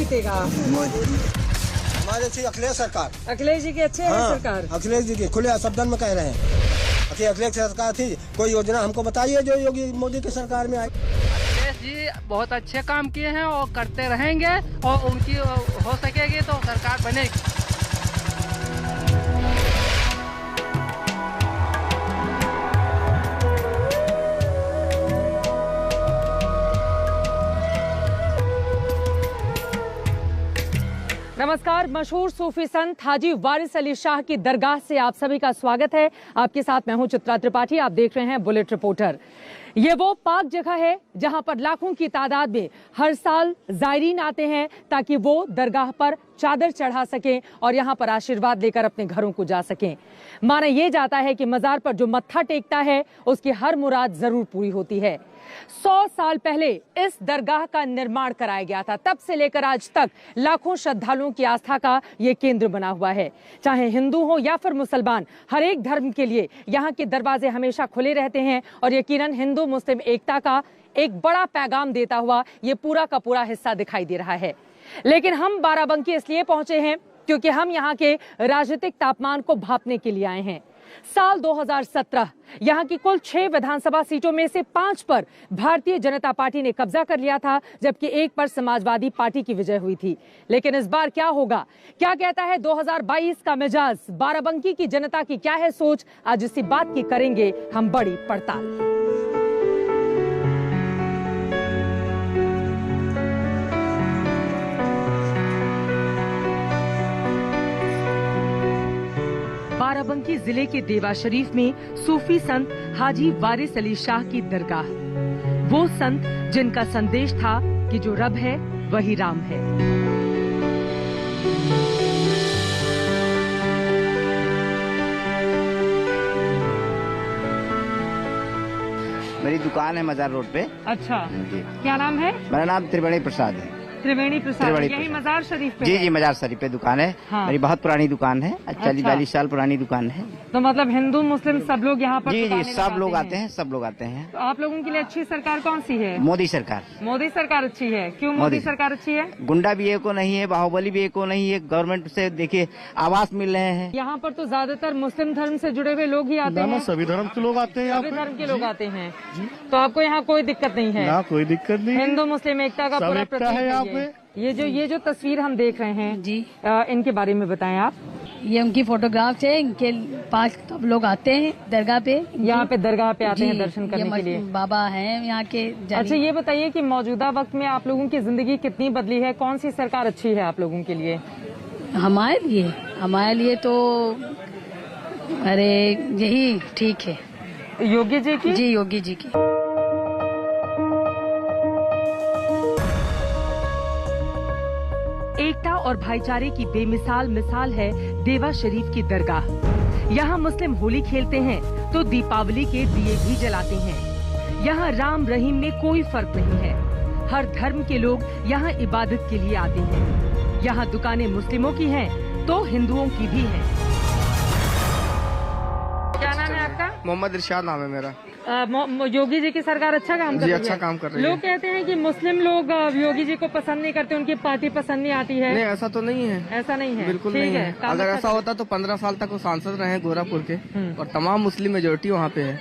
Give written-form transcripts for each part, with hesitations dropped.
जीतेगा? हमारे अच्छी अखिलेश सरकार। अखिलेश जी की अच्छी है सरकार? अखिलेश जी की खुले शब्दन में कह रहे हैं। अखिलेश सरकार थी, कोई योजना हमको बताइए जो योगी मोदी की सरकार में आई। अखिलेश जी बहुत अच्छे काम किए हैं और करते रहेंगे और उनकी हो सकेगी तो सरकार बनेगी। नमस्कार। मशहूर सूफी संत हाजी वारिस अली शाह की दरगाह से आप सभी का स्वागत है। आपके साथ मैं हूं चित्रा त्रिपाठी। आप देख रहे हैं बुलेट रिपोर्टर। ये वो पाक जगह है जहां पर लाखों की तादाद में हर साल जायरीन आते हैं ताकि वो दरगाह पर चादर चढ़ा सकें और यहां पर आशीर्वाद लेकर अपने घरों को जा सकें। माना यह जाता है कि मजार पर जो मत्था टेकता है उसकी हर मुराद जरूर पूरी होती है। 100 साल पहले इस दरगाह का निर्माण कराया गया था। तब से लेकर आज तक लाखों श्रद्धालुओं की आस्था का ये केंद्र बना हुआ है। चाहे हिंदू हो या फिर मुसलमान, हर एक धर्म के लिए यहाँ के दरवाजे हमेशा खुले रहते हैं और यकीनन हिंदू मुस्लिम एकता का एक बड़ा पैगाम देता हुआ ये पूरा का पूरा हिस्सा दिखाई दे रहा है। लेकिन हम बाराबंकी इसलिए पहुंचे हैं क्योंकि हम यहाँ के राजनीतिक तापमान को भांपने के लिए आए हैं। साल 2017 यहाँ की कुल 6 विधानसभा सीटों में से 5 पर भारतीय जनता पार्टी ने कब्जा कर लिया था, जबकि 1 पर समाजवादी पार्टी की विजय हुई थी। लेकिन इस बार क्या होगा, क्या कहता है 2022 का मिजाज, बाराबंकी की जनता की क्या है सोच, आज इसी बात की करेंगे हम बड़ी पड़ताल। बाराबंकी जिले के देवा शरीफ में सूफी संत हाजी वारिस अली शाह की दरगाह, वो संत जिनका संदेश था कि जो रब है वही राम है। मेरी दुकान है मजार रोड पे। अच्छा, क्या नाम है? मेरा नाम त्रिवेणी प्रसाद है। त्रिवेणी प्रसाद, यही मजार शरीफ पे? जी जी, मजार शरीफ पे दुकान है। हाँ। मेरी बहुत पुरानी दुकान है, 40-42 साल पुरानी दुकान है। तो मतलब हिंदू मुस्लिम सब लोग यहाँ पर? जी जी, सब लोग आते हैं, सब लोग आते हैं। तो आप लोगों के लिए अच्छी सरकार कौन सी है? मोदी सरकार। मोदी सरकार अच्छी है? क्यों मोदी सरकार अच्छी है? गुंडा भी एक को नहीं है, बाहुबली भी एक को नहीं है। गवर्नमेंट से देखिए आवास मिल रहे हैं। यहाँ पर तो ज्यादातर मुस्लिम धर्म से जुड़े हुए लोग ही आते हैं। सभी धर्म के लोग आते हैं, सभी धर्म के लोग आते हैं। तो आपको यहाँ कोई दिक्कत नहीं है? ना, कोई दिक्कत नहीं। हिंदू मुस्लिम एकता का पूरा प्रतीक है यहाँ पे। ये जो तस्वीर हम देख रहे हैं जी, इनके बारे में बताएं आप। ये उनकी फोटोग्राफ है, इनके पास सब लोग आते हैं दरगाह पे। यहाँ पे दरगाह पे आते हैं दर्शन करने के लिए। बाबा हैं यहाँ के। अच्छा, ये बताइए कि मौजूदा वक्त में आप लोगों की जिंदगी कितनी बदली है? कौन सी सरकार अच्छी है आप लोगों के लिए? हमारे लिए तो अरे यही ठीक है। योगी जी की? जी, योगी जी की। एकता और भाईचारे की बेमिसाल मिसाल है देवा शरीफ की दरगाह। यहाँ मुस्लिम होली खेलते हैं तो दीपावली के दिए भी जलाते हैं। यहाँ राम रहीम में कोई फर्क नहीं है। हर धर्म के लोग यहाँ इबादत के लिए आते हैं। यहाँ दुकानें मुस्लिमों की हैं तो हिंदुओं की भी हैं। क्या नाम है आपका? मोहम्मद इरशाद नाम है मेरा। योगी जी की सरकार अच्छा काम कर रही है? अच्छा काम कर रही है। लोग कहते हैं कि मुस्लिम लोग योगी जी को पसंद नहीं करते, उनकी पार्टी पसंद नहीं आती है। नहीं, ऐसा तो नहीं है। ऐसा नहीं है? बिल्कुल नहीं है। अगर ऐसा होता तो 15 साल तक वो सांसद रहे गोरखपुर के, और तमाम मुस्लिम मेजोरिटी वहाँ पे है,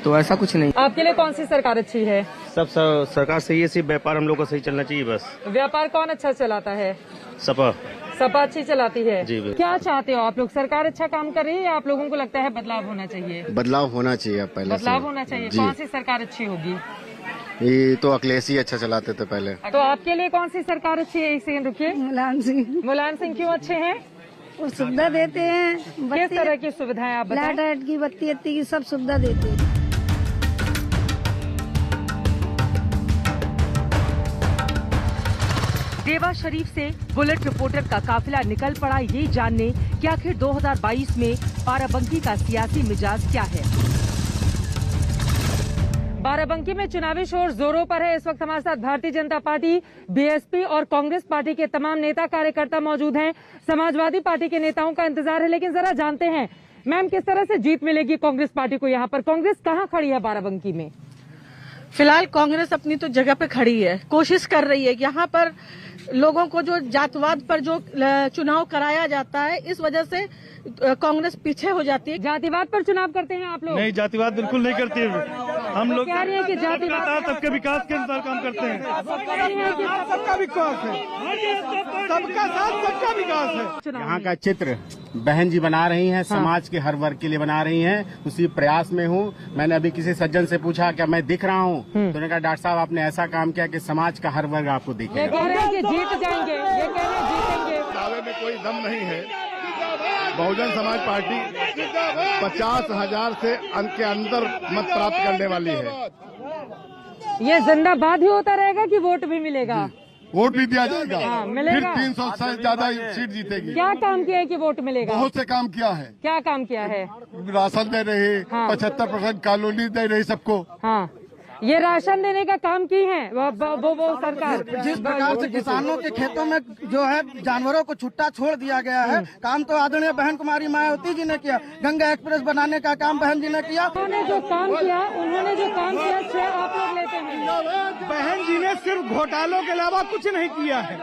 तो ऐसा कुछ नहीं। आपके लिए कौन सी सरकार अच्छी है? सब सरकार सही है, सिर्फ व्यापार हम लोग को सही चलना चाहिए बस। व्यापार कौन अच्छा चलाता है? सपा अच्छी चलाती है जी। क्या चाहते हो आप लोग? सरकार अच्छा काम कर रही है या आप लोगों को लगता है बदलाव होना चाहिए? बदलाव होना चाहिए, पहले बदलाव होना चाहिए। कौन सी सरकार अच्छी होगी? ये तो अखिलेश ही अच्छा चलाते थे पहले। तो आपके लिए कौन सी सरकार अच्छी है? एक सेकंड रुकिए। मुलायम सिंह। मुलायम सिंह क्यों अच्छे हैं? वो सुविधा देते हैं। किस तरह की सुविधाएं आप बताएं? लाइट की, बत्ती की सब सुविधा देते हैं। देवा शरीफ से बुलेट रिपोर्टर का काफिला निकल पड़ा ये जानने कि आखिर 2022 में बाराबंकी का सियासी मिजाज क्या है। बाराबंकी में चुनावी शोर जोरों पर है। इस वक्त हमारे साथ भारतीय जनता पार्टी, बीएसपी और कांग्रेस पार्टी के तमाम नेता कार्यकर्ता मौजूद हैं। समाजवादी पार्टी के नेताओं का इंतजार है, लेकिन जरा जानते हैं मैम किस तरह से जीत मिलेगी कांग्रेस पार्टी को यहाँ पर? कांग्रेस कहाँ खड़ी है बाराबंकी में? फिलहाल कांग्रेस अपनी तो जगह पे खड़ी है, कोशिश कर रही है। यहाँ पर लोगों को जो जातवाद पर जो चुनाव कराया जाता है, इस वजह से कांग्रेस पीछे हो जाती है। जातिवाद पर चुनाव करते हैं आप लोग? नहीं, जातिवाद बिल्कुल नहीं करती है। हम लोग कह रहे हैं कि जातिवाद सबके विकास के अनुसार काम करते हैं। सबका विकास है, सबका साथ सबका विकास है। यहाँ का चित्र बहन जी बना रही हैं, समाज के हर वर्ग के लिए बना रही हैं। उसी प्रयास में हूँ। मैंने अभी किसी सज्जन से पूछा क्या मैं दिख रहा हूँ, तो उन्होंने कहा डॉक्टर साहब आपने ऐसा काम किया कि समाज का हर वर्ग आपको ये दिखेगा। कह रहे हैं कि जीत जाएंगे, ये कह रहे हैं जीतेंगे। दावे में कोई दम नहीं है। बहुजन समाज पार्टी 50,000 से के अंदर मत प्राप्त करने वाली है। ये जिंदाबाद ही होता रहेगा कि वोट भी मिलेगा? वोट भी दिया जाएगा। मिलेगा। फिर 300 से ज्यादा सीट जीतेगी। क्या काम किया है कि वोट मिलेगा? बहुत से काम किया है। क्या काम किया है? राशन दे रही, 75% कॉलोनी दे रही सबको। हाँ, ये राशन देने का काम की है वो सरकार। जिस प्रकार से किसानों के खेतों में जो है जानवरों को छुट्टा छोड़ दिया गया है, काम तो आदरणीय बहन कुमारी मायावती जी ने किया। गंगा एक्सप्रेस बनाने का काम बहन जी ने किया। उन्होंने जो काम किया श्रेय आप लोग लेते हैं। बहन जी ने सिर्फ घोटालों के अलावा कुछ नहीं किया है।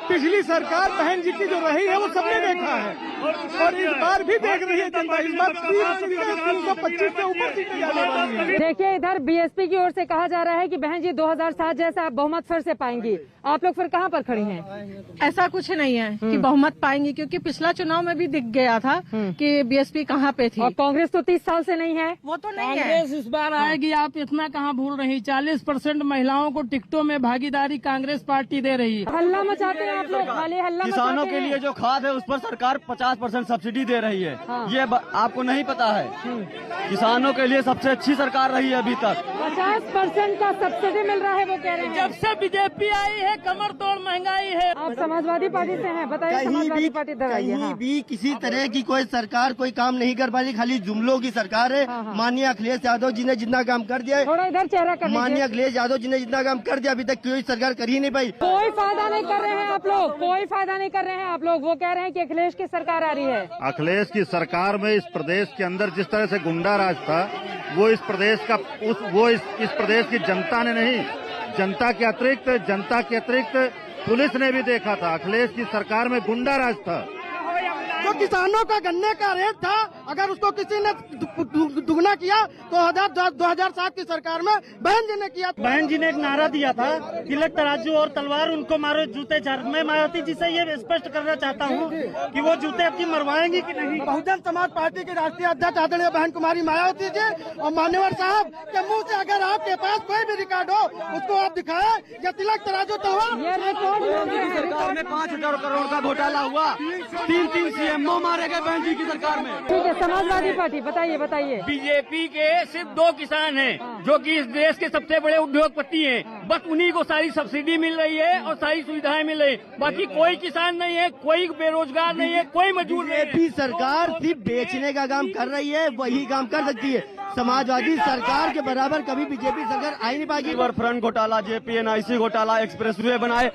पिछली सरकार बहन जी की जो रही है वो सबने देखा है, और इस बार भी देख रही है जनता। इस बार 325 से ऊपर सीटें जाने वाली है। देखिए, इधर बीएसपी की ओर से कहा जा रहा है कि बहन जी 2007 जैसा आप बहुमत फिर से पाएंगी। आप लोग फिर कहाँ पर खड़ी हैं? ऐसा कुछ नहीं है कि बहुमत पाएंगी, क्योंकि पिछला चुनाव में भी दिख गया था कि बीएसपी कहाँ पे थी। और कांग्रेस तो 30 साल से नहीं है। वो तो नहीं है। कांग्रेस इस बार आएगी, आप इतना कहाँ भूल रही। 40% महिलाओं को टिकटों में भागीदारी कांग्रेस पार्टी दे रही है। हल्ला मचाते हैं आप लोग, खाली हल्ला किसानों मचाते के हैं। लिए जो खाद है उस पर सरकार 50% सब्सिडी दे रही है। ये आपको नहीं पता है। किसानों के लिए सबसे अच्छी सरकार रही है अभी तक। 50% का सब्सिडी मिल रहा है, वो कह रहे हैं। जब से बीजेपी आई है कमर तोड़ महंगाई है। आप समाजवादी पार्टी से हैं, बताइए। समाजवादी पार्टी कहीं भी किसी तरह की कोई सरकार कोई काम नहीं कर पाई, खाली जुमलों की सरकार है। माननीय अखिलेश यादव जी ने जितना काम कर दिया है, थोड़ा इधर चेहरा कर लीजिए। माननीय अखिलेश यादव जी ने जितना काम कर दिया अभी तक कोई सरकार कर ही नहीं पाई। कोई फायदा नहीं कर रहे हैं आप लोग, कोई फायदा नहीं कर रहे हैं आप लोग। वो कह रहे हैं कि अखिलेश की सरकार आ रही है। अखिलेश की सरकार में इस प्रदेश के अंदर जिस तरह से गुंडा राज था, वो इस प्रदेश की जनता ने नहीं, जनता के अतिरिक्त पुलिस ने भी देखा था। अखिलेश की सरकार में गुंडा राज था। जो किसानों का गन्ने का रेट था, अगर उसको किसी ने दुगना किया तो 2007 की सरकार में बहन जी ने किया। बहन जी ने एक नारा दिया था, तिलक तराजू और तलवार उनको मारो जूते चार। मैं मायावती जी से ये स्पष्ट करना चाहता हूँ कि वो जूते अपनी मरवाएंगी कि नहीं। बहुजन समाज पार्टी की राष्ट्रीय अध्यक्ष आदरणीय बहन कुमारी मायावती जी और मान्यवर साहब के मुँह से अगर आपके पास कोई भी रिकॉर्ड हो उसको आप दिखाए। या तिलक तराजू तलवार। ये रिकॉर्ड सरकार में 5,000 करोड़ का घोटाला हुआ, 3 सीएमओ मारे गए बहन जी की सरकार में। ठीक है, समाजवादी पार्टी बताइए। बीजेपी के सिर्फ 2 किसान हैं जो कि इस देश के सबसे बड़े उद्योगपति हैं। बस उन्हीं को सारी सब्सिडी मिल रही है और सारी सुविधाएं मिल रही है। बाकी कोई किसान नहीं है, कोई बेरोजगार नहीं है, कोई मजदूर नहीं है। बीजेपी सरकार सिर्फ बेचने का काम कर रही है, वही काम कर सकती है। समाजवादी सरकार के बराबर कभी बीजेपी सरकार आई नहीं पाएगी। रिवर फ्रंट घोटाला, JPNIC घोटाला, एक्सप्रेसवे बनाए,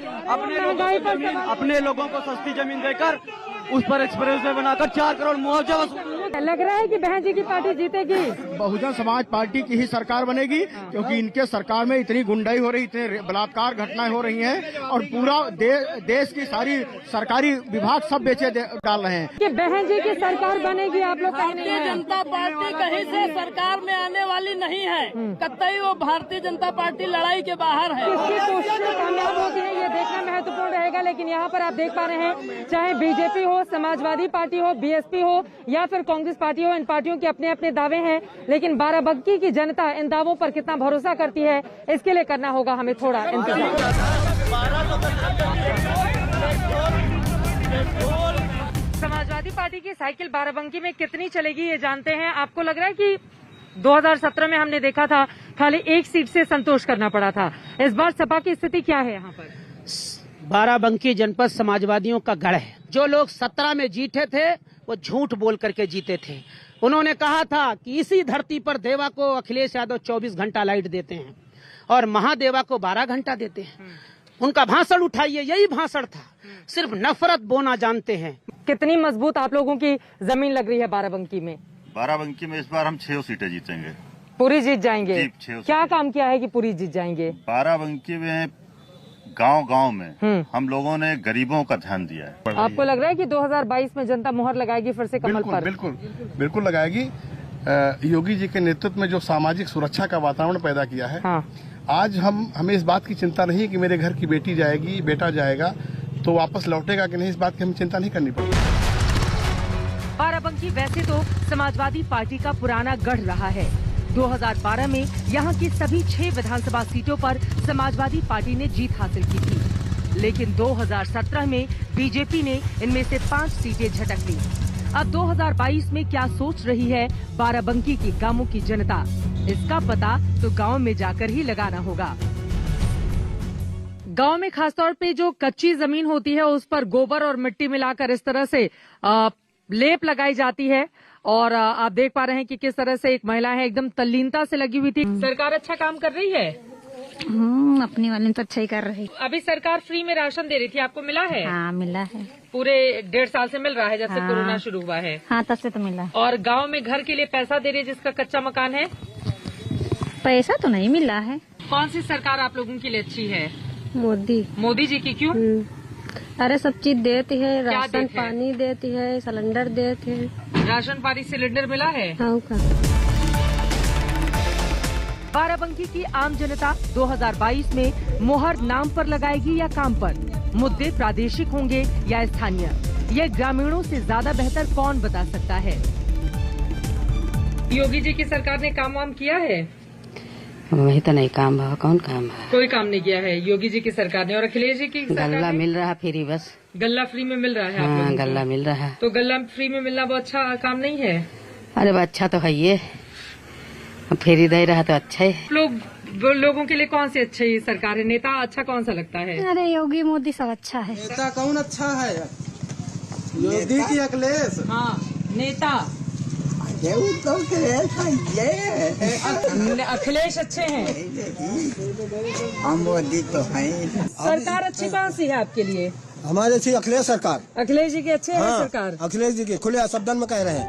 अपने लोगों को सस्ती जमीन देकर उस पर एक्सप्रेसवे बनाकर 4 करोड़ मुआवजा वसूल। लग रहा है कि बहन जी की पार्टी जीतेगी। बहुजन समाज पार्टी की ही सरकार बनेगी, क्योंकि इनके सरकार में इतनी गुंडाई हो रही, इतने बलात्कार घटनाएं हो रही हैं और पूरा देश की सारी सरकारी विभाग सब बेचे डाल रहे हैं। कि बहन जी की सरकार बनेगी, आप लोग भारतीय जनता पार्टी कहीं से सरकार में आने वाली नहीं है। कतई वो भारतीय जनता पार्टी लड़ाई के बाहर है। किसकी कोशिशें कामयाब होती है ये देखना महत्वपूर्ण रहेगा। लेकिन यहाँ पर आप देख पा रहे हैं, चाहे बीजेपी हो, समाजवादी पार्टी हो, बीएसपी हो या फिर कांग्रेस पार्टी हो, इन पार्टियों के अपने अपने दावे हैं। लेकिन बाराबंकी की जनता इन दावों पर कितना भरोसा करती है, इसके लिए करना होगा हमें थोड़ा इंतजार। समाजवादी पार्टी की साइकिल बाराबंकी में कितनी चलेगी ये जानते हैं। आपको लग रहा है कि 2017 में हमने देखा था खाली एक सीट से संतोष करना पड़ा था। इस बार सपा की स्थिति क्या है यहाँ पर? बाराबंकी जनपद समाजवादियों का गढ़ है। जो लोग 17 में जीते थे वो झूठ बोल करके जीते थे। उन्होंने कहा था कि इसी धरती पर देवा को अखिलेश यादव 24 घंटा लाइट देते हैं और महादेवा को 12 घंटा देते हैं। उनका भाषण उठाइए, यही भाषण था। सिर्फ नफरत बोना जानते हैं। कितनी मजबूत आप लोगों की जमीन लग रही है बाराबंकी में? बाराबंकी में इस बार हम 6 सीटें जीतेंगे। पूरी जीत जाएंगे? क्या काम किया है कि पूरी जीत जाएंगे? बाराबंकी में गांव-गांव में हम लोगों ने गरीबों का ध्यान दिया है। आपको लग रहा है कि 2022 में जनता मोहर लगाएगी फिर से कमल पर? बिल्कुल लगाएगी। योगी जी के नेतृत्व में जो सामाजिक सुरक्षा का वातावरण पैदा किया है, आज हमें इस बात की चिंता नहीं है कि मेरे घर की बेटी जाएगी, बेटा जाएगा तो वापस लौटेगा कि नहीं, इस बात की हमें चिंता नहीं करनी पड़ेगी। बाराबंकी वैसे तो समाजवादी पार्टी का पुराना गढ़ रहा है। 2012 में यहाँ की सभी 6 विधानसभा सीटों पर समाजवादी पार्टी ने जीत हासिल की थी, लेकिन 2017 में बीजेपी ने इनमें से 5 सीटें झटक ली। अब 2022 में क्या सोच रही है बाराबंकी की गांवों की जनता, इसका पता तो गांव में जाकर ही लगाना होगा। गांव में खासतौर पे जो कच्ची जमीन होती है उस पर गोबर और मिट्टी मिलाकर इस तरह से लेप लगाई जाती है और आप देख पा रहे हैं कि किस तरह से एक महिला है एकदम तल्लीनता से लगी हुई थी। सरकार अच्छा काम कर रही है? अपनी वाली तो अच्छा ही कर रही। अभी सरकार फ्री में राशन दे रही थी, आपको मिला है? हाँ मिला है। पूरे 1.5 साल से मिल रहा है जब से कोरोना शुरू हुआ है? हाँ तब से तो मिला। और गांव में घर के लिए पैसा दे रही है जिसका कच्चा मकान है? पैसा तो नहीं मिला है। कौन सी सरकार आप लोगों के लिए अच्छी है? मोदी जी की। क्यों? अरे सब चीज देती है, राशन पानी देती है, सिलेंडर देती है। राशन पानी सिलेंडर मिला है? हाँ का। बाराबंकी की आम जनता 2022 में मोहर नाम पर लगाएगी या काम पर? मुद्दे प्रादेशिक होंगे या स्थानीय? ये ग्रामीणों से ज्यादा बेहतर कौन बता सकता है? योगी जी की सरकार ने काम वाम किया है? वही तो नहीं काम भाव, कौन काम है? कोई काम नहीं किया है योगी जी की सरकार ने। और अखिलेश जी की सरकार गल्ला मिल रहा फ्री, बस गल्ला फ्री में मिल रहा है। हाँ, गल्ला मिल रहा है। तो गल्ला फ्री में मिलना बहुत अच्छा काम नहीं है? अरे अच्छा तो है ये, फेरी दे रहा तो अच्छा है। लोगों के लिए कौन सी अच्छी सरकार है? नेता अच्छा कौन सा लगता है? अरे योगी मोदी सब अच्छा है। नेता कौन अच्छा है? योगी की अखिलेश? हाँ नेता अखिलेश अच्छे हैं। मोदी तो है। सरकार अच्छी कौन सी है आपके लिए? हमारे अच्छी अखिलेश सरकार। अखिलेश जी की अच्छी है सरकार? अखिलेश जी की खुले शब्दन में कह रहे हैं।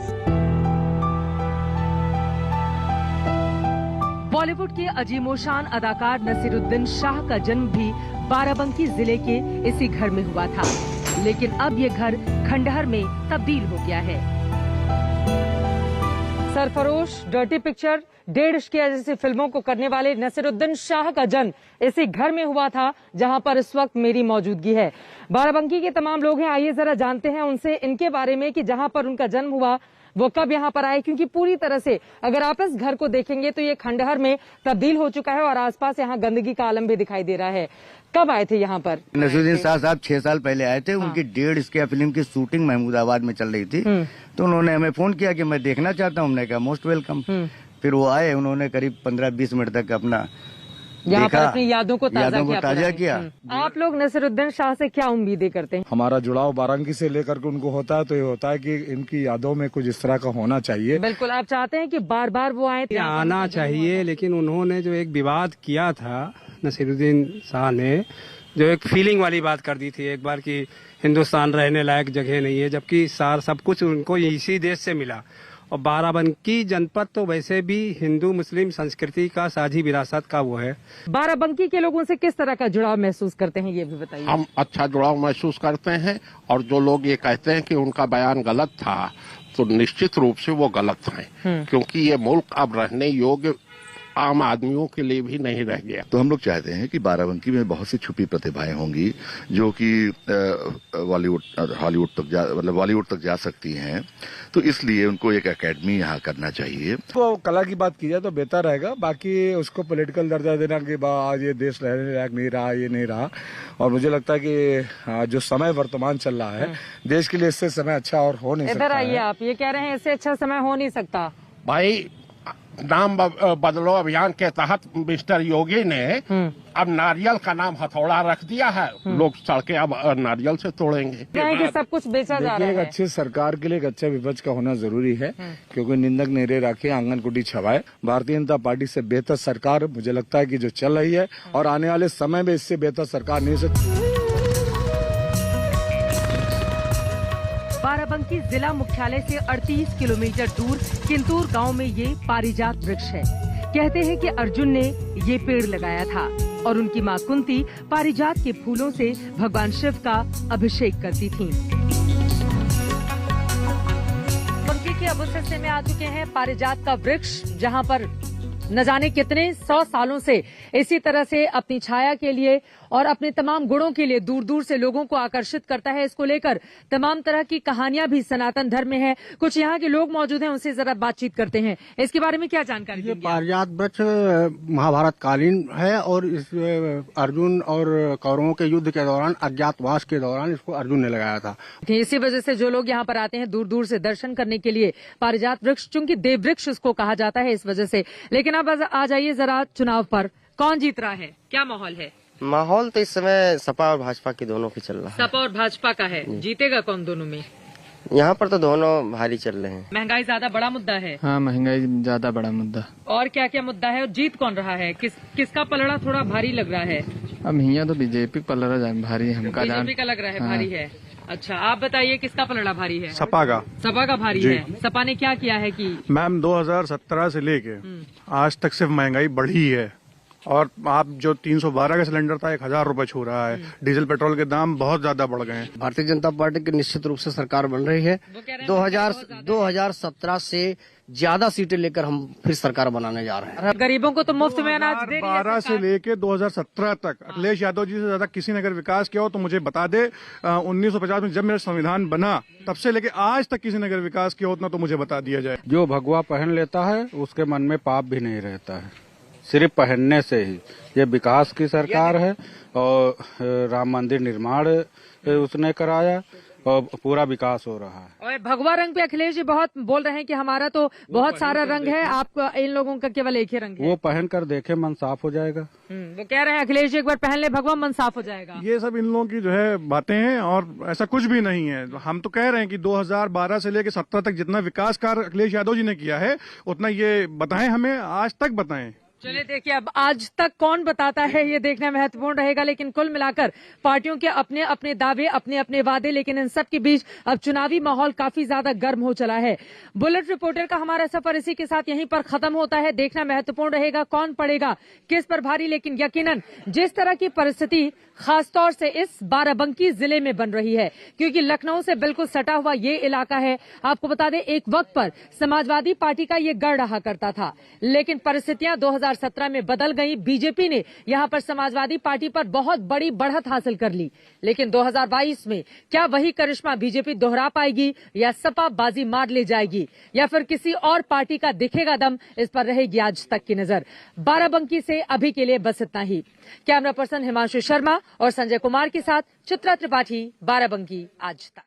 बॉलीवुड के अजीमोशान अदाकार नसीरुद्दीन शाह का जन्म भी बाराबंकी जिले के इसी घर में हुआ था, लेकिन अब ये घर खंडहर में तब्दील हो गया है। सरफरोश, डर्टी पिक्चर, डेढ़ इश्किया जैसी फिल्मों को करने वाले नसीरुद्दीन शाह का जन्म इसी घर में हुआ था जहां पर इस वक्त मेरी मौजूदगी है। बाराबंकी के तमाम लोग हैं, आइए जरा जानते हैं उनसे इनके बारे में कि जहां पर उनका जन्म हुआ वो कब यहाँ पर आए, क्योंकि पूरी तरह से अगर आप इस घर को देखेंगे तो ये खंडहर में तब्दील हो चुका है और आसपास यहाँ गंदगी का आलम भी दिखाई दे रहा है। कब आए थे यहाँ पर? नसीरुद्दीन शाह साहब 6 साल पहले आए थे। उनकी डेढ़ इश्किया फिल्म की शूटिंग महमूदाबाद में चल रही थी, तो उन्होंने हमें फोन किया कि मैं देखना चाहता हूँ। हमने कहा मोस्ट वेलकम। फिर वो आए, उन्होंने करीब 15-20 मिनट तक अपना यहाँ पर अपनी यादों को ताजा किया। आप लोग नसीरुद्दीन शाह से क्या उम्मीदें करते हैं? हमारा जुड़ाव बाराबंकी से लेकर के उनको होता है, तो ये होता है कि इनकी यादों में कुछ इस तरह का होना चाहिए। बिल्कुल, आप चाहते हैं कि बार बार वो आए? आना चाहिए, लेकिन उन्होंने जो एक विवाद किया था नसीरुद्दीन शाह ने, जो एक फीलिंग वाली बात कर दी थी एक बार कि हिंदुस्तान रहने लायक जगह नहीं है, जबकि सब कुछ उनको इसी देश से मिला। और बाराबंकी जनपद तो वैसे भी हिंदू मुस्लिम संस्कृति का साझी विरासत का वो है। बाराबंकी के लोगों से किस तरह का जुड़ाव महसूस करते हैं, ये भी बताइए। हम अच्छा जुड़ाव महसूस करते हैं, और जो लोग ये कहते हैं कि उनका बयान गलत था, तो निश्चित रूप से वो गलत है, क्योंकि ये मुल्क अब रहने योग्य आम आदमियों के लिए भी नहीं रह गया। तो हम लोग चाहते हैं कि बाराबंकी में बहुत सी छुपी प्रतिभाएं होंगी जो कि हॉलीवुड तक जा सकती हैं, तो इसलिए उनको एक एकेडमी यहाँ करना चाहिए। तो कला की बात की जाए तो बेहतर रहेगा, बाकी उसको पॉलिटिकल दर्जा देना कि आज ये देश रहने लायक नहीं रहा, ये नहीं रहा। और मुझे लगता है कि जो समय वर्तमान चल रहा है देश के लिए, इससे समय अच्छा और हो नहीं सकता। इधर आइए, आप ये कह रहे हैं इससे अच्छा समय हो नहीं सकता? भाई, नाम बदलो अभियान के तहत मिस्टर योगी ने अब नारियल का नाम हथौड़ा रख दिया है। लोग सड़कें अब नारियल से तोड़ेंगे। कि सब कुछ बेचा जा रहा है। एक अच्छी सरकार के लिए एक अच्छा विपक्ष का होना जरूरी है, क्योंकि निंदक नेरे रखे, आंगन कुटी छवाए। भारतीय जनता पार्टी से बेहतर सरकार मुझे लगता है कि जो चल रही है, और आने वाले समय में इससे बेहतर सरकार नहीं सकती। बाराबंकी जिला मुख्यालय से 38 किलोमीटर दूर किंतूर गांव में ये पारिजात वृक्ष है। कहते हैं कि अर्जुन ने ये पेड़ लगाया था और उनकी माँ कुंती पारिजात के फूलों से भगवान शिव का अभिषेक करती थीं। उनकी के अब उस हिस्से में आ चुके हैं पारिजात का वृक्ष, जहाँ पर न जाने कितने 100 सालों से इसी तरह से अपनी छाया के लिए और अपने तमाम गुणों के लिए दूर दूर से लोगों को आकर्षित करता है। इसको लेकर तमाम तरह की कहानियां भी सनातन धर्म में है। कुछ यहाँ के लोग मौजूद हैं, उनसे जरा बातचीत करते हैं। इसके बारे में क्या जानकारी देंगे? पारिजात वृक्ष महाभारत कालीन है और इस अर्जुन और कौरवों के युद्ध के दौरान, अज्ञातवास के दौरान इसको अर्जुन ने लगाया था। इसी वजह से जो लोग यहाँ पर आते हैं दूर दूर से दर्शन करने के लिए, पारिजात वृक्ष चूंकि देव वृक्ष उसको कहा जाता है इस वजह से। लेकिन अब आ जाइए जरा चुनाव पर, कौन जीत रहा है, क्या माहौल है? माहौल तो इस समय सपा और भाजपा की दोनों की चल रहा है। सपा और भाजपा का है, जीतेगा कौन दोनों में? यहाँ पर तो दोनों भारी चल रहे हैं। महंगाई ज्यादा बड़ा मुद्दा है। हाँ, महंगाई ज्यादा बड़ा मुद्दा। और क्या क्या मुद्दा है और जीत कौन रहा है? किसका पलड़ा थोड़ा भारी लग रहा है? अब यहाँ तो बीजेपी पलड़ा भारी है, हमका बीजेपी का लग रहा है। भारी है। अच्छा, आप बताइए किसका पलड़ा भारी है? सपा का। सपा का भारी है। सपा ने क्या किया है कि मैम 2017 से लेके आज तक सिर्फ महंगाई बढ़ी है और आप जो 312 का सिलेंडर था 1000 रुपए छू रहा है। डीजल पेट्रोल के दाम बहुत ज्यादा बढ़ गए हैं। भारतीय जनता पार्टी की निश्चित रूप से सरकार बन रही है। 2017 से ज्यादा सीटें लेकर हम फिर सरकार बनाने जा रहे हैं। गरीबों को तो मुफ्त में अनाज दे रही है 2012 से लेके 2017 तक अखिलेश यादव जी से ज्यादा किसी ने अगर विकास किया हो तो मुझे बता दे। 1950 में जब मेरा संविधान बना तब से लेके आज तक किसी ने अगर विकास किया हो उतना तो मुझे बता दिया जाए। जो भगवा पहन लेता है उसके मन में पाप भी नहीं रहता है, सिर्फ पहनने से ही। ये विकास की सरकार है और राम मंदिर निर्माण उसने कराया और पूरा विकास हो रहा है। और भगवा रंग पे अखिलेश जी बहुत बोल रहे हैं कि हमारा तो बहुत सारा रंग है, आप इन लोगों का केवल एक ही रंग है। वो पहन कर देखे, मन साफ हो जाएगा। वो कह रहे हैं अखिलेश जी एक बार पहन ले भगवा, मन साफ हो जाएगा। ये सब इन लोगों की जो है बातें हैं और ऐसा कुछ भी नहीं है। हम तो कह रहे हैं कि 2012 से लेकर 17 तक जितना विकास कार्य अखिलेश यादव जी ने किया है उतना ये बताएं, हमें आज तक बताएं। चलिए देखिए, अब आज तक कौन बताता है ये देखना महत्वपूर्ण रहेगा। लेकिन कुल मिलाकर पार्टियों के अपने अपने दावे, अपने अपने वादे, लेकिन इन सब के बीच अब चुनावी माहौल काफी ज्यादा गर्म हो चला है। बुलेट रिपोर्टर का हमारा सफर इसी के साथ यहीं पर खत्म होता है। देखना महत्वपूर्ण रहेगा कौन पड़ेगा किस पर भारी। लेकिन यकीनन जिस तरह की परिस्थिति खासतौर से इस बाराबंकी जिले में बन रही है, क्योंकि लखनऊ से बिल्कुल सटा हुआ ये इलाका है। आपको बता दें, एक वक्त पर समाजवादी पार्टी का ये गढ़ रहा करता था, लेकिन परिस्थितियां 2017 में बदल गई। बीजेपी ने यहां पर समाजवादी पार्टी पर बहुत बड़ी बढ़त हासिल कर ली। लेकिन 2022 में क्या वही करिश्मा बीजेपी दोहरा पाएगी या सपा बाजी मार ले जाएगी या फिर किसी और पार्टी का दिखेगा दम? इस पर रहेगी आज तक की नजर। बाराबंकी से अभी के लिए बस इतना ही। कैमरा पर्सन हिमांशु शर्मा और संजय कुमार के साथ चित्रा त्रिपाठी, बाराबंकी आज तक।